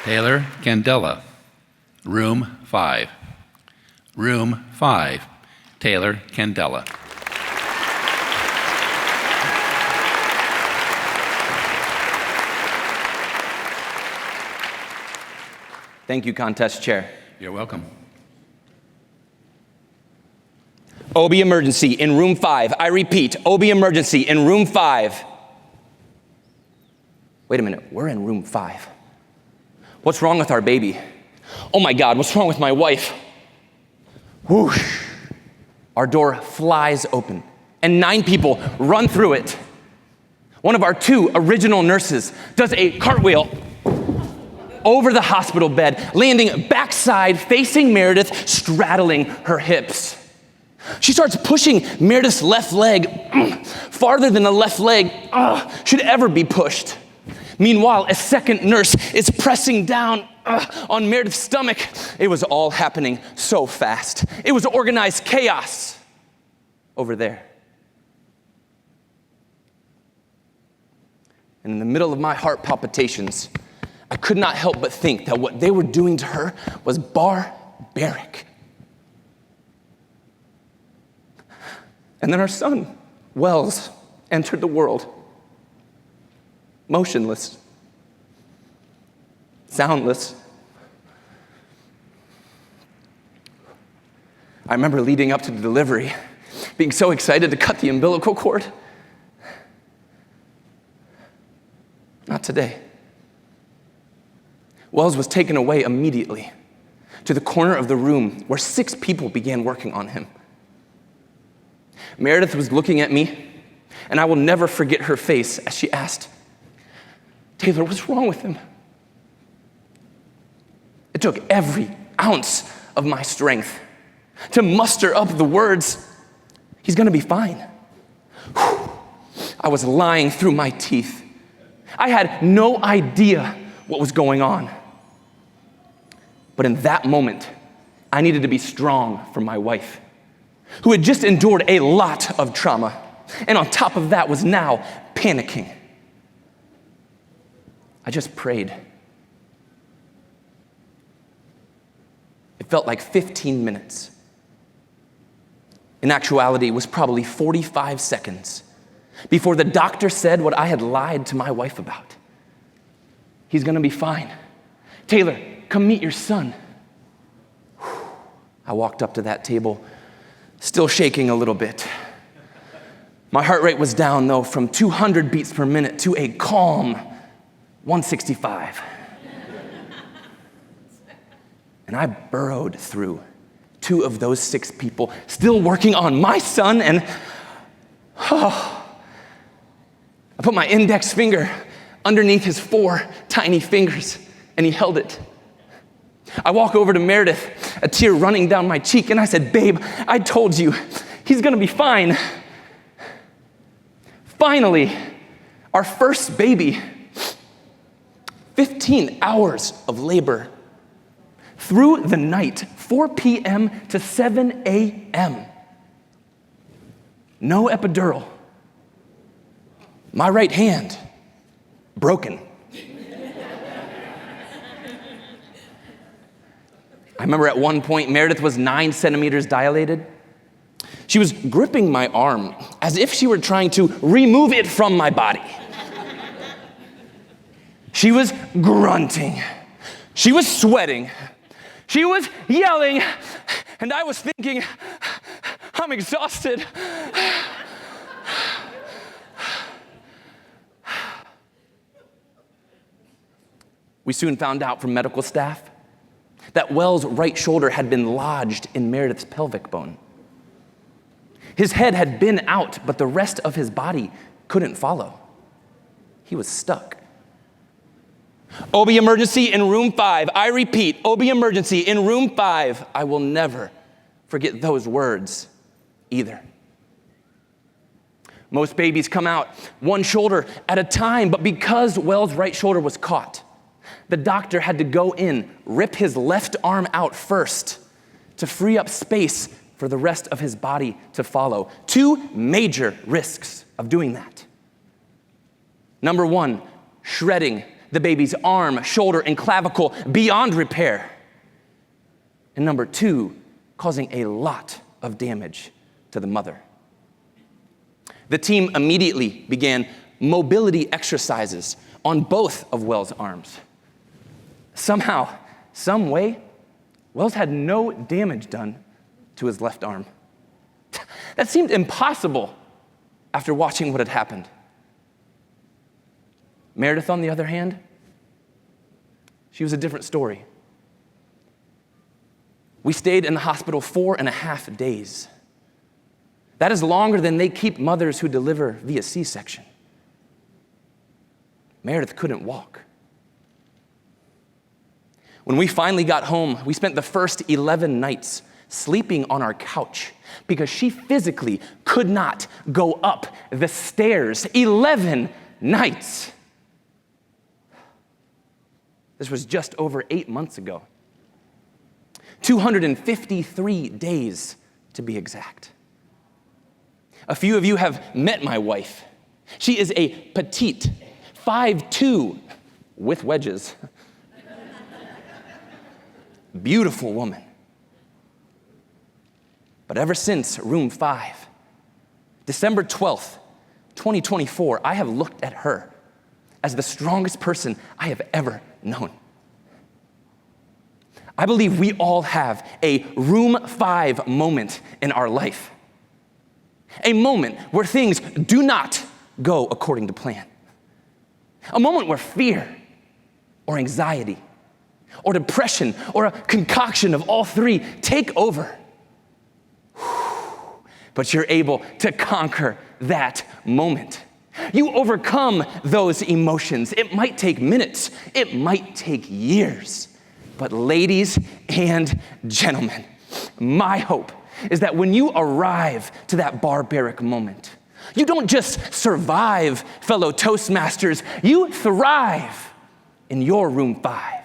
Taylor Candella, room 5. Room 5, Taylor Candella. Thank you, contest chair. You're welcome. OB emergency in room 5. I repeat, OB emergency in room 5. Wait a minute, we're in room 5. What's wrong with our baby? Oh my God, what's wrong with my wife? Whoosh. Our door flies open and 9 people run through it. One of our 2 original nurses does a cartwheel over the hospital bed, landing backside, facing Meredith, straddling her hips. She starts pushing Meredith's left leg farther than the left leg should ever be pushed. Meanwhile, a second nurse is pressing down on Meredith's stomach. It was all happening so fast. It was organized chaos over there. And in the middle of my heart palpitations, I could not help but think that what they were doing to her was barbaric. And then our son, Wells, entered the world, motionless, soundless. I remember leading up to the delivery, being so excited to cut the umbilical cord. Not today. Wells was taken away immediately to the corner of the room where 6 people began working on him. Meredith was looking at me, and I will never forget her face as she asked, "Taylor, what's wrong with him?" It took every ounce of my strength to muster up the words, "He's gonna be fine." I was lying through my teeth. I had no idea what was going on. But in that moment, I needed to be strong for my wife, who had just endured a lot of trauma, and on top of that was now panicking. I just prayed. It felt like 15 minutes. In actuality, it was probably 45 seconds before the doctor said what I had lied to my wife about. "He's gonna be fine. Taylor, come meet your son." I walked up to that table, still shaking a little bit. My heart rate was down, though, from 200 beats per minute to a calm 165. And I burrowed through 2 of those 6 people, still working on my son, and I put my index finger underneath his 4 tiny fingers, and he held it. I walk over to Meredith, a tear running down my cheek, and I said, "Babe, I told you, he's gonna be fine." Finally, our first baby, 15 hours of labor, through the night, 4 p.m. to 7 a.m. No epidural. My right hand, broken. I remember at one point, Meredith was 9 centimeters dilated. She was gripping my arm as if she were trying to remove it from my body. She was grunting. She was sweating. She was yelling. And I was thinking, I'm exhausted. We soon found out from medical staff that Wells' right shoulder had been lodged in Meredith's pelvic bone. His head had been out, but the rest of his body couldn't follow. He was stuck. OB emergency in room 5. I repeat, OB emergency in room 5. I will never forget those words either. Most babies come out one shoulder at a time, but because Wells' right shoulder was caught, the doctor had to go in, rip his left arm out first to free up space for the rest of his body to follow. 2 major risks of doing that. Number 1, shredding the baby's arm, shoulder, and clavicle beyond repair. And number 2, causing a lot of damage to the mother. The team immediately began mobility exercises on both of Wells' arms. Somehow, some way, Wells had no damage done to his left arm. That seemed impossible after watching what had happened. Meredith, on the other hand, she was a different story. We stayed in the hospital 4.5 days. That is longer than they keep mothers who deliver via C-section. Meredith couldn't walk. When we finally got home, we spent the first 11 nights sleeping on our couch because she physically could not go up the stairs. 11 nights. This was just over 8 months ago. 253 days to be exact. A few of you have met my wife. She is a petite, 5'2", with wedges. Beautiful woman. But ever since room 5, December 12th, 2024, I have looked at her as the strongest person I have ever known. I believe we all have a room 5 moment in our life. A moment where things do not go according to plan. A moment where fear or anxiety or depression or a concoction of all 3 take over. But you're able to conquer that moment. You overcome those emotions. It might take minutes. It might take years. But ladies and gentlemen, my hope is that when you arrive to that barbaric moment, you don't just survive, fellow Toastmasters, you thrive in your room 5.